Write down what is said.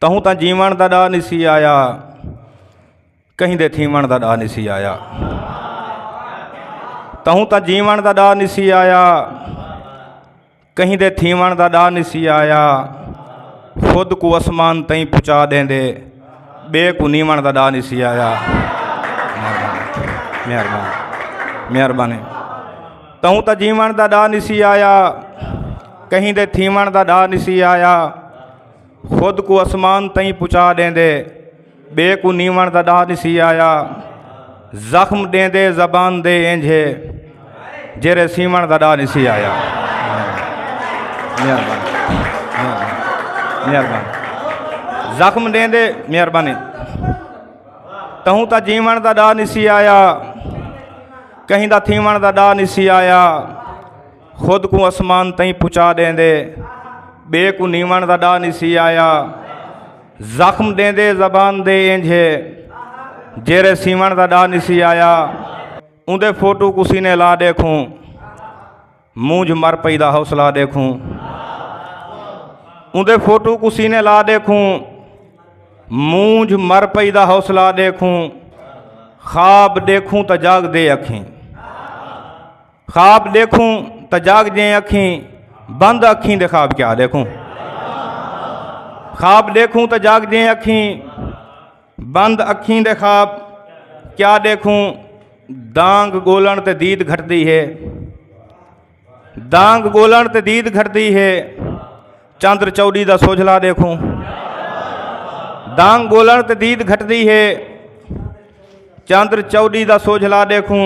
तहूँ तां जीवण दा ॾाह निसी आया, कहीं दे थीवण दा ॾाह निसी आया। तहूँ तां जीवण दा ॾाह निसी आया, कहीं दे थीवण दा ॾाह निसी आया। खुद को आसमान ताईं पहुँचा देंदे, ॿिए को नीवण दा ॾाह निसी आया। महिरबानी महिरबानी। तहूँ तां जीवण दा ॾाह निसी आया, कहीं दे थीवण दा ॾाह निसी आया। खुद को आसमान ताईं पहुँचा देंदे, ॿिए को नीवण दा ॾाह निसी आया। ज़ख्म देंदे ज़बान दे इंझे, जेरे सीवण दा ॾाह निसी आया। महिरबानी महिरबानी। ज़ख्म देंदे महिरबानी। तहूँ तां जीवण दा ॾाह निसी आया, कहीं दा थीवण दा ॾाह निसी आया। खुद को आसमान ताईं पहुँचा देंदे, ॿिए को नीवण दा ॾाह निसी आया। ज़ख्म देंदे ज़बान दे इंझे, जेरे सीवण दा ॾाह निसी आया। उंदे फोटो को सीने ला देखूं, मूंझ मर पई दा हौसला देखूं। उंदे फोटो को सीने ला देखूं, मूंझ मर पई दा हौसला देखूं। ख्वाब देखूं त जाग दे अखीं, ख्वाब देखूं त जाग दे अखीं। बंद अखीं दे ख्वाब क्या देखूं। ख्वाब देखूं त जाग दे अखीं, बंद अखीं दे ख्वाब क्या देखूं। दांग गोलण ते दीद घटदी है, दांग गोलण ते दीद घटदी है। चंद्र चौड़ी दा सोझला देखूं, दांग गोलण ते दीद घटदी है। चंद्र चौड़ी दा सोझला देखूं।